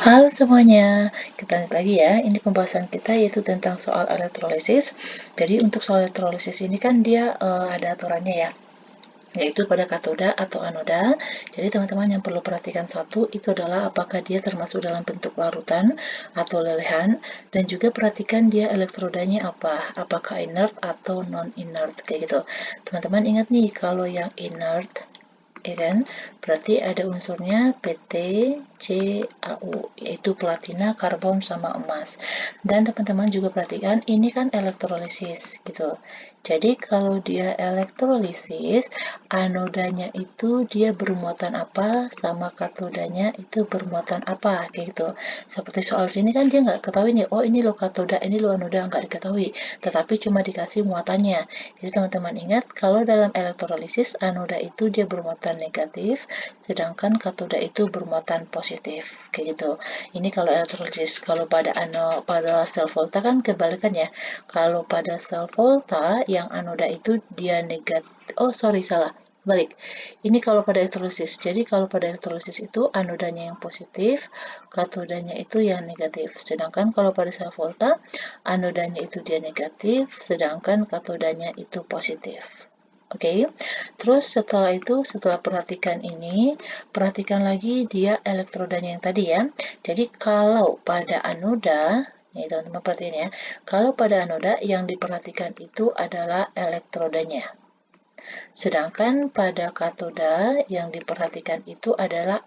Halo semuanya, kita lanjut lagi ya. Ini pembahasan kita yaitu tentang soal elektrolisis. Jadi untuk soal elektrolisis ini kan dia ada aturannya ya, yaitu pada katoda atau anoda. Jadi teman-teman yang perlu perhatikan satu itu adalah apakah dia termasuk dalam bentuk larutan atau lelehan, dan juga perhatikan dia elektrodanya apa, apakah inert atau non inert kayak gitu. Teman-teman ingat nih kalau yang inert ya kan? Berarti ada unsurnya PT, CAU, yaitu platina, karbon, sama emas. Dan teman-teman juga perhatikan, ini kan elektrolisis gitu. Jadi kalau dia elektrolisis, anodanya itu dia bermuatan apa, sama katodanya itu bermuatan apa, kayak gitu. Seperti soal sini kan dia nggak ketahui nih, oh ini lo katoda, ini lo anoda, nggak diketahui. Tetapi cuma dikasih muatannya. Jadi teman-teman ingat, kalau dalam elektrolisis, anoda itu dia bermuatan negatif, sedangkan katoda itu bermuatan positif, kayak gitu. Ini kalau elektrolisis. Kalau pada sel volta kan kebalikannya. Kalau pada sel volta yang anoda itu dia negatif. Oh sorry salah. Balik. Ini kalau pada elektrolisis. Jadi kalau pada elektrolisis itu anodanya yang positif, katodanya itu yang negatif. Sedangkan kalau pada sel volta, anodanya itu dia negatif, sedangkan katodanya itu positif. Oke, terus setelah itu, setelah perhatikan ini, perhatikan lagi dia elektrodanya yang tadi ya. Jadi kalau pada anoda, nih teman-teman perhatiin ya, kalau pada anoda yang diperhatikan itu adalah elektrodanya. Sedangkan pada katoda yang diperhatikan itu adalah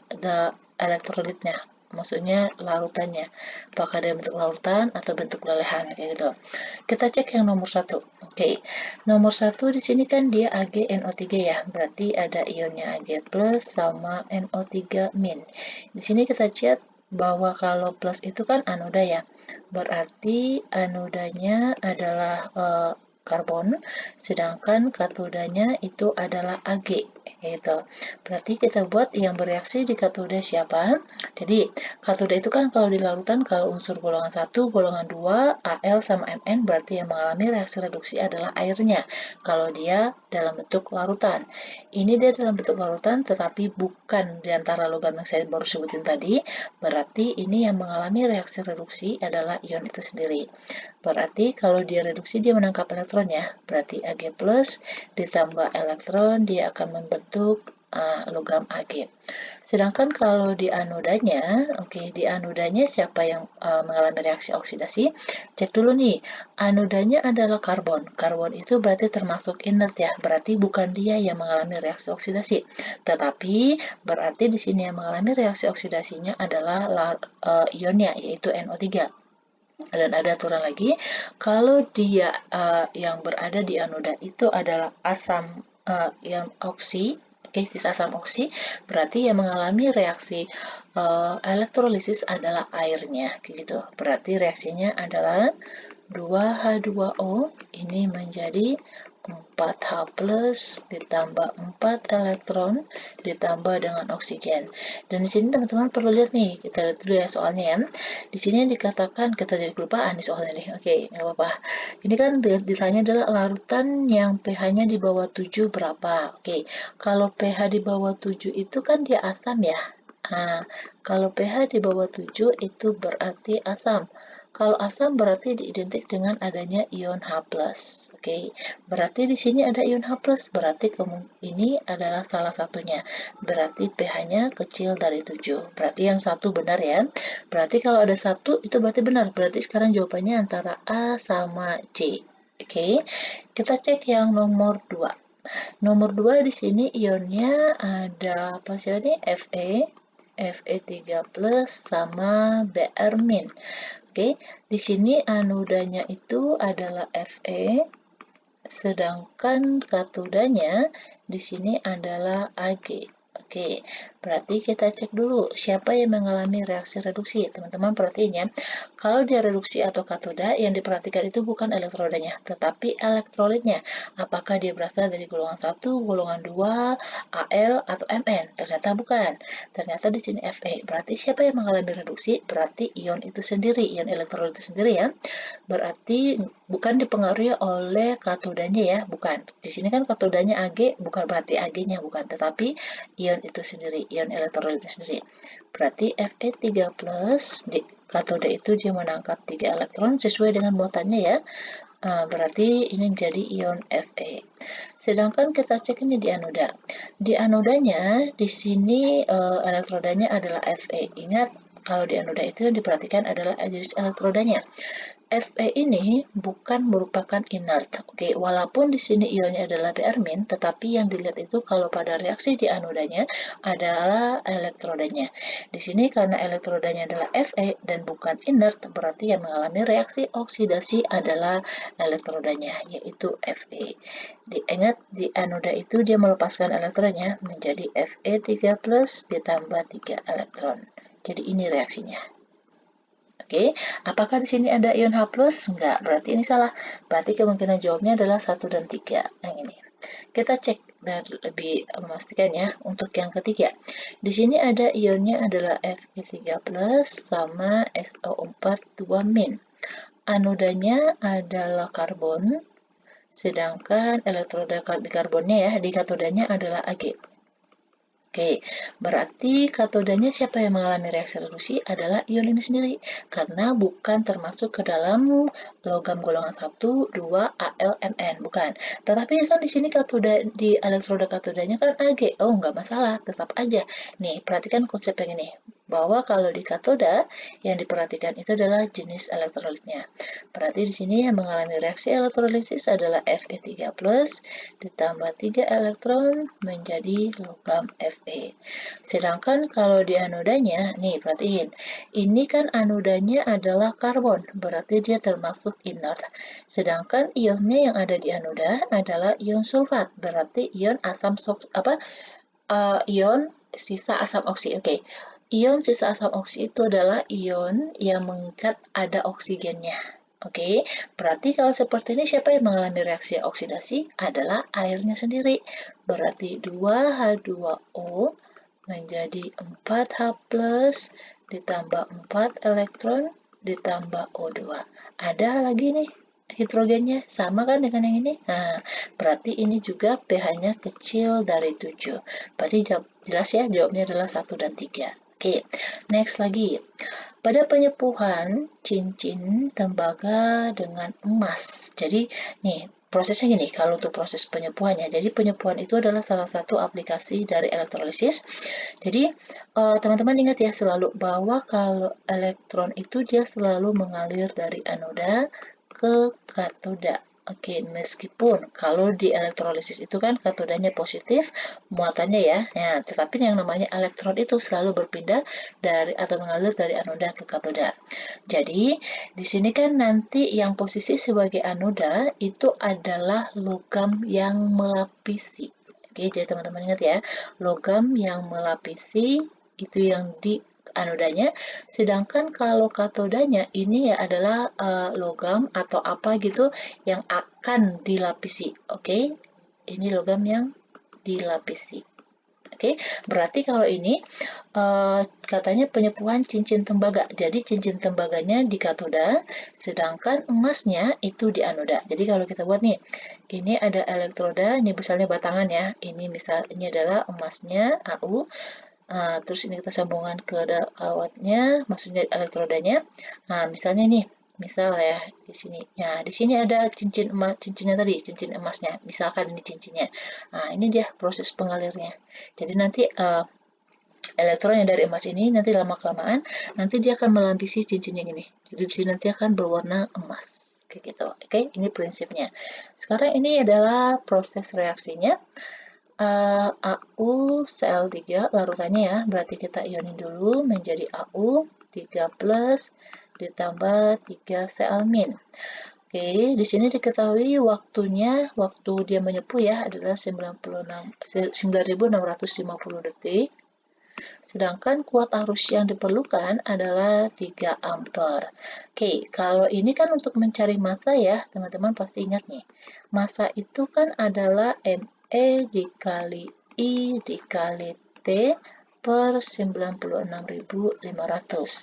elektrolitnya, maksudnya larutannya. Apakah dia bentuk larutan atau bentuk lelehan kayak gitu. Kita cek yang nomor satu. Oke, nomor satu di sini kan dia AgNO3 ya, berarti ada ionnya Ag plus sama NO3 min. Di sini kita cek bahwa kalau plus itu kan anoda ya, berarti anodanya adalah karbon, sedangkan katodanya itu adalah Ag, gitu. Berarti kita buat yang bereaksi di katoda siapa? Jadi katoda itu kan kalau di larutan, kalau unsur golongan 1, golongan 2, Al sama Mn, berarti yang mengalami reaksi reduksi adalah airnya. Kalau dia dalam bentuk larutan. Ini dia dalam bentuk larutan, tetapi bukan di antara logam yang saya baru sebutin tadi. Berarti ini yang mengalami reaksi reduksi adalah ion itu sendiri. Berarti kalau dia reduksi dia menangkap elektron ya. Berarti Ag plus ditambah elektron dia akan membentuk logam Ag. Sedangkan kalau di anodanya, oke, di anodanya siapa yang mengalami reaksi oksidasi? Cek dulu nih, anodanya adalah karbon. Karbon itu berarti termasuk inert ya, berarti bukan dia yang mengalami reaksi oksidasi. Tetapi berarti di sini yang mengalami reaksi oksidasinya adalah ionnya, yaitu NO3. Dan ada aturan lagi, kalau dia yang berada di anoda itu adalah asam yang oksi, cis asam oksi, berarti yang mengalami reaksi elektrolisis adalah airnya, gitu. Berarti reaksinya adalah 2H2O ini menjadi 4H plus ditambah 4 elektron ditambah dengan oksigen. Dan di sini teman-teman perlu lihat nih, kita lihat dulu ya soalnya ya. Di sini dikatakan, kita jadi kelupaan nih soalnya nih. Oke, nggak apa-apa. Ini kan ditanya adalah larutan yang pH-nya di bawah 7 berapa. Oke, kalau pH di bawah 7 itu kan dia asam ya. Nah, kalau pH di bawah 7 itu berarti asam. Kalau asam berarti diidentik dengan adanya ion H+. Oke, berarti di sini ada ion H+, berarti ini adalah salah satunya. Berarti pH-nya kecil dari 7. Berarti yang satu benar ya. Berarti kalau ada satu itu berarti benar. Berarti sekarang jawabannya antara A sama C. Oke, kita cek yang nomor 2. Nomor 2 di sini ionnya ada apa sih ini? Fe3 plus sama Br min. Oke, di sini anodanya itu adalah Fe, sedangkan katodanya di sini adalah Ag. Oke, berarti kita cek dulu siapa yang mengalami reaksi reduksi. Teman-teman perhatiin ya, kalau dia reduksi atau katoda, yang diperhatikan itu bukan elektrodanya, tetapi elektrolitnya. Apakah dia berasal dari golongan 1, golongan 2, Al, atau Mn? Ternyata bukan. Ternyata di sini Fe. Berarti siapa yang mengalami reduksi? Berarti ion itu sendiri, ion elektrolit itu sendiri ya. Berarti bukan dipengaruhi oleh katodanya ya, bukan. Di sini kan katodanya Ag, bukan berarti Ag-nya bukan, tetapi ion itu sendiri. ion elektrolitnya sendiri. Berarti Fe3+ di katoda itu dia menangkap 3 elektron sesuai dengan muatannya ya. Berarti ini menjadi ion Fe. Sedangkan kita cek ini di anoda. Di anodanya, di sini elektrodanya adalah Fe. Ingat, kalau di anoda itu yang diperhatikan adalah jenis elektrodanya. Fe ini bukan merupakan inert. Oke, walaupun di sini ionnya adalah Br-, tetapi yang dilihat itu kalau pada reaksi di anodanya adalah elektrodanya. Di sini karena elektrodanya adalah Fe dan bukan inert, berarti yang mengalami reaksi oksidasi adalah elektrodanya, yaitu Fe. Diingat di anoda itu dia melepaskan elektronnya menjadi Fe3+ ditambah 3 elektron. Jadi ini reaksinya. Oke, apakah di sini ada ion H+? Enggak, berarti ini salah. Berarti kemungkinan jawabnya adalah 1 dan 3. Yang ini. Kita cek dan lebih memastikan ya untuk yang ketiga. Di sini ada ionnya adalah Fe3+ sama SO4 2-. Anodanya adalah karbon, sedangkan elektroda di karbonnya ya, di katodanya adalah Ag. Oke, berarti katodanya siapa yang mengalami reaksi reduksi adalah ion ini sendiri, karena bukan termasuk ke dalam logam golongan 1, 2, Al, Mn, bukan. Tetapi kan di sini katoda di elektroda katodanya kan Ag. Oh, nggak masalah, tetap aja. Nih, perhatikan konsep yang ini, bahwa kalau di katoda yang diperhatikan itu adalah jenis elektrolitnya. Berarti di sini yang mengalami reaksi elektrolisis adalah Fe3+ ditambah 3 elektron menjadi logam Fe. Sedangkan kalau di anodanya, nih perhatiin, ini kan anodanya adalah karbon, berarti dia termasuk inert. Sedangkan ionnya yang ada di anoda adalah ion sulfat, berarti ion ion sisa asam oksi. Oke. Ion sisa asam oksi itu adalah ion yang mengikat ada oksigennya. Oke, berarti kalau seperti ini siapa yang mengalami reaksi oksidasi? Adalah airnya sendiri. Berarti 2H2O menjadi 4H+ ditambah 4 elektron ditambah O2. Ada lagi nih hidrogennya, sama kan dengan yang ini? Nah, berarti ini juga pH-nya kecil dari 7. Berarti jelas ya, jawabnya adalah 1 dan 3. Oke, next lagi. Pada penyepuhan cincin tembaga dengan emas. Jadi, nih, prosesnya gini, kalau untuk proses penyepuhannya. Jadi, penyepuhan itu adalah salah satu aplikasi dari elektrolisis. Jadi, teman-teman ingat ya selalu bahwa kalau elektron itu dia selalu mengalir dari anoda ke katoda. Oke, meskipun kalau di elektrolisis itu kan katodanya positif, muatannya ya. Nah, tetapi yang namanya elektron itu selalu berpindah dari atau mengalir dari anoda ke katoda. Jadi, di sini kan nanti yang posisi sebagai anoda itu adalah logam yang melapisi. Oke, jadi teman-teman ingat ya, logam yang melapisi itu yang di anodanya, sedangkan kalau katodanya ini ya adalah logam atau apa gitu yang akan dilapisi. Oke, ini logam yang dilapisi. Oke, berarti kalau ini katanya penyepuhan cincin tembaga. Jadi cincin tembaganya di katoda, sedangkan emasnya itu di anoda. Jadi kalau kita buat nih, ini ada elektroda, ini misalnya batangan ya. Ini adalah emasnya Au. Terus ini kita sambungkan ke kawatnya, maksudnya elektrodanya. Nah, misalnya nih, misal ya di sini. Nah, di sini ada cincin emas, cincinnya tadi, cincin emasnya. Misalkan ini cincinnya. Nah, ini dia proses pengalirnya. Jadi nanti elektron yang dari emas ini nanti lama-kelamaan nanti dia akan melapisi cincin yang ini. Jadi di sini nanti akan berwarna emas. Kayak gitu. Oke, ini prinsipnya. Sekarang ini adalah proses reaksinya. Au Cl3 larutannya ya, berarti kita ionin dulu menjadi Au 3+ ditambah 3 Cl-. Oke, di sini diketahui waktu dia menyepuh ya adalah 9650 detik. Sedangkan kuat arus yang diperlukan adalah 3 ampere. Oke, kalau ini kan untuk mencari massa ya, teman-teman pasti ingat nih. Massa itu kan adalah ME dikali I dikali T per 96.500,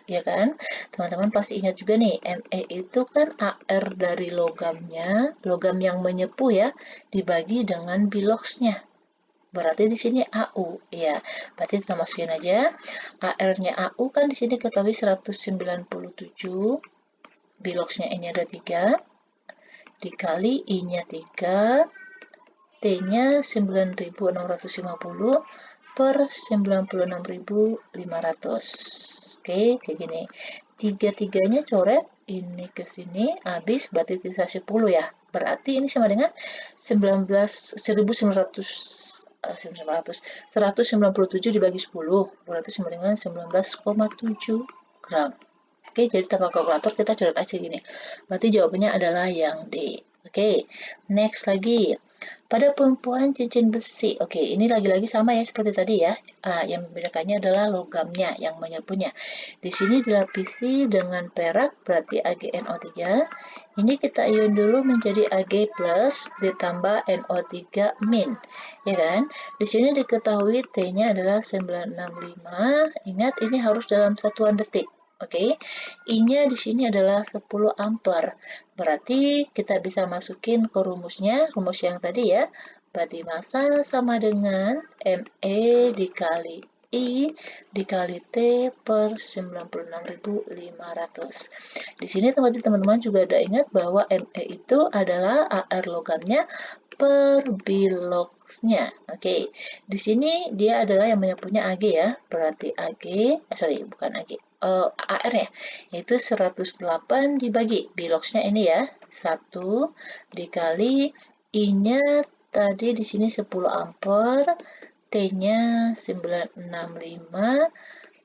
ya kan? Teman-teman pasti ingat juga nih, ME itu kan AR dari logamnya, logam yang menyepuh ya, dibagi dengan biloxnya. Berarti di sini AU, ya. Berarti kita masukin aja. AR-nya AU kan di sini ketahui 197, biloxnya ini ada 3, dikali I-nya 3, T-nya 9.650 per 96.500. Oke, kayak gini. Tiga-tiganya coret, ini ke sini, habis berarti sisa 10 ya. Berarti ini sama dengan 197 dibagi 10, berarti sama dengan 19,7 gram. Oke, jadi tanpa kalkulator kita coret aja gini. Berarti jawabannya adalah yang D. Oke, next lagi. Pada pembuatan cincin besi, oke, ini lagi-lagi sama ya seperti tadi ya. Yang membedakannya adalah logamnya yang menyapunya. Di sini dilapisi dengan perak, berarti AgNO3. Ini kita ion dulu menjadi Ag plus ditambah NO3 min, ya kan? Di sini diketahui T-nya adalah 965. Ingat ini harus dalam satuan detik. Oke, I-nya di sini adalah 10 ampere. Berarti kita bisa masukin ke rumusnya, rumus yang tadi ya. Berarti massa sama dengan ME dikali I dikali T per 96.500. Di sini teman-teman juga udah ingat bahwa ME itu adalah AR logamnya per biloxnya. Oke, di sini dia adalah yang punya AG ya. Berarti bukan AG. AR ya, yaitu 108 dibagi biloxnya ini ya, 1 dikali I-nya tadi di sini 10 ampere, T-nya 965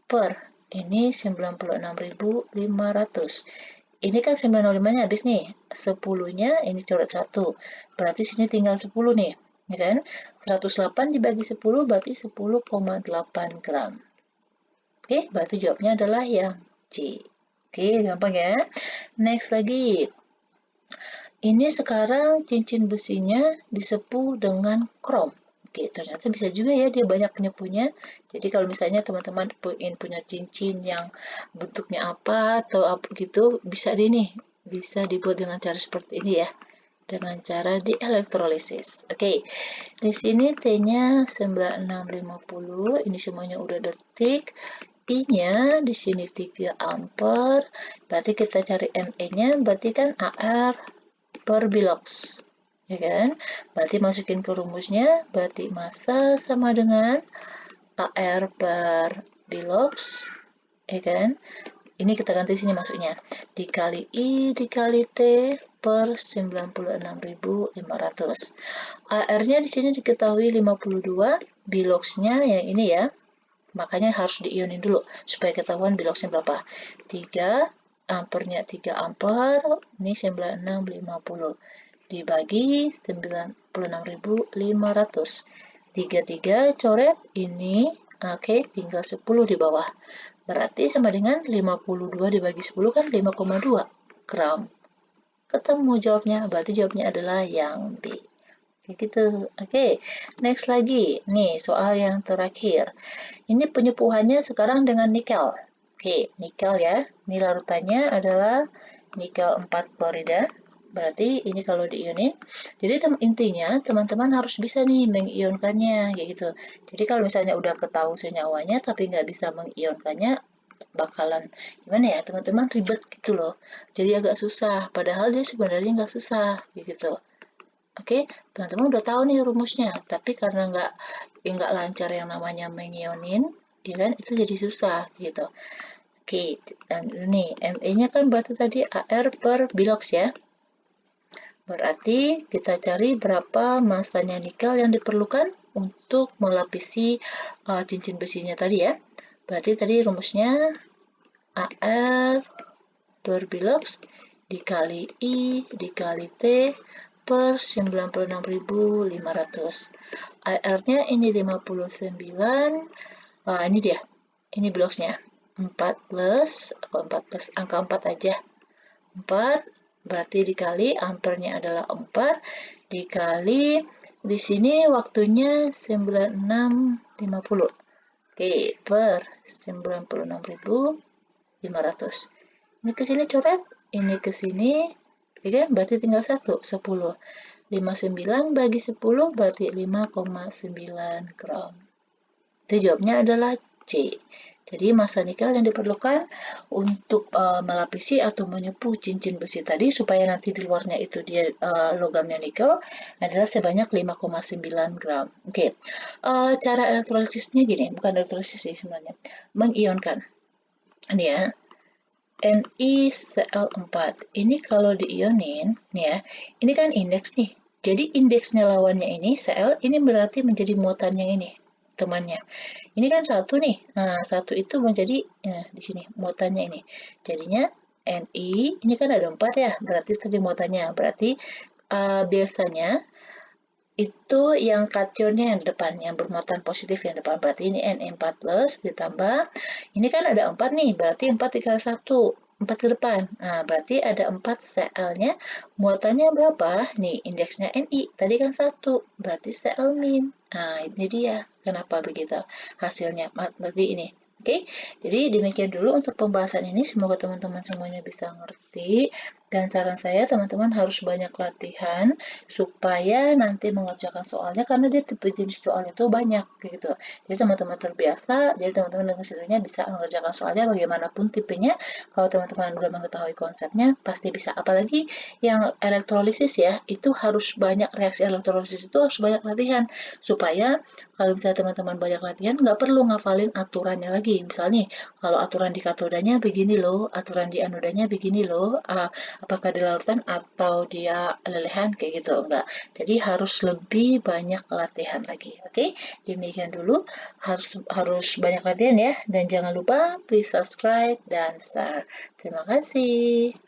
per ini 96.500. Ini kan 965-nya habis nih, 10-nya ini coret 1, berarti sini tinggal 10 nih, ya kan? 108 dibagi 10 berarti 10,8 gram. Oke, berarti jawabnya adalah yang C. Oke, gampang ya. Next lagi. Ini sekarang cincin besinya disepuh dengan krom. Oke, ternyata bisa juga ya dia banyak penyepuhnya. Jadi kalau misalnya teman-teman ingin punya cincin yang bentuknya apa atau apa gitu, bisa dibuat dengan cara seperti ini ya. Dengan cara dielektrolisis. Oke, di sini T-nya 9650, ini semuanya udah detik. I-nya di sini 3 ampere, berarti kita cari ME-nya, berarti kan AR per bilox, ya kan? Berarti masukin ke rumusnya, berarti massa sama dengan AR per bilox, ya kan? Ini kita ganti sini masuknya, dikali I dikali T per 96.500. AR-nya di sini diketahui 52, biloxnya yang ini ya. Makanya harus diionin dulu supaya ketahuan biloxnya berapa. 3 ampernya 3 ampere, ini 9650 dibagi 96.500. 33 coret ini, oke, tinggal 10 di bawah. Berarti sama dengan 52 dibagi 10 kan 5,2 gram. Ketemu jawabnya, berarti jawabnya adalah yang B. Gitu. Oke, next lagi. Nih, soal yang terakhir. Ini penyepuhannya sekarang dengan nikel. Oke, nikel ya. Ini larutannya adalah nikel 4 klorida. Berarti ini kalau diionin. Jadi intinya teman-teman harus bisa nih mengionkannya kayak gitu. Jadi kalau misalnya udah ketahui senyawanya tapi nggak bisa mengionkannya, bakalan gimana ya teman-teman, ribet gitu loh. Jadi agak susah. Padahal dia sebenarnya nggak susah gitu. Oke, teman-teman udah tahu nih rumusnya, tapi karena nggak lancar yang namanya mengionin, ya kan, itu jadi susah gitu. Oke, dan ini ME-nya kan berarti tadi AR per bilox ya. Berarti kita cari berapa masanya nikel yang diperlukan untuk melapisi cincin besinya tadi ya. Berarti tadi rumusnya AR per bilox dikali I dikali T per 96.500. AR-nya ini 59. Ini dia. Ini biloxnya. 4 plus, angka 4 aja. 4 berarti dikali, ampernya adalah 4, dikali, di sini waktunya 9650. Oke, per 96.500. Ini ke sini coret, ini ke sini, ya kan? Berarti tinggal 10. 59 bagi 10 berarti 5,9 gram. Itu jawabnya adalah C. Jadi massa nikel yang diperlukan untuk melapisi atau menyepuh cincin besi tadi supaya nanti di luarnya itu dia logamnya nikel adalah sebanyak 5,9 gram. Oke, cara elektrolesisnya gini, bukan elektrolisis sih sebenarnya, mengionkan. Ini ya, NiCl4. Ini kalau diionin, nih ya, ini kan indeks nih. Jadi indeksnya lawannya ini Cl, ini berarti menjadi muatan yang ini, temannya. Ini kan satu nih. Nah, satu itu menjadi di sini muatannya ini. Jadinya Ni, ini kan ada 4 ya, berarti tadi muatannya. Berarti biasanya itu yang kationnya yang depan, yang bermuatan positif yang depan. Berarti ini Na4 plus ditambah, ini kan ada 4 nih, berarti 4 dikali 1, 4 ke depan. Nah, berarti ada 4 Cl-nya, muatannya berapa? Nih, indeksnya Ni, tadi kan 1, berarti Cl min. Nah, ini dia. Kenapa begitu? Hasilnya, tadi ini. Oke, jadi demikian dulu untuk pembahasan ini. Semoga teman-teman semuanya bisa ngerti. Dan saran saya, teman-teman harus banyak latihan supaya nanti mengerjakan soalnya karena dia tipe jenis soalnya itu banyak gitu. Jadi teman-teman terbiasa, jadi teman-teman dengan sendirinya bisa mengerjakan soalnya bagaimanapun tipenya. Kalau teman-teman sudah mengetahui konsepnya, pasti bisa. Apalagi yang elektrolisis ya, itu harus banyak reaksi elektrolisis itu harus banyak latihan supaya kalau misalnya teman-teman banyak latihan, nggak perlu ngafalin aturannya lagi. Misalnya nih, kalau aturan di katodanya begini loh, aturan di anodanya begini loh, apakah di larutan atau dia lelehan kayak gitu, enggak. Jadi harus lebih banyak latihan lagi. Oke, demikian dulu. Harus banyak latihan ya, dan jangan lupa please subscribe dan share. Terima kasih.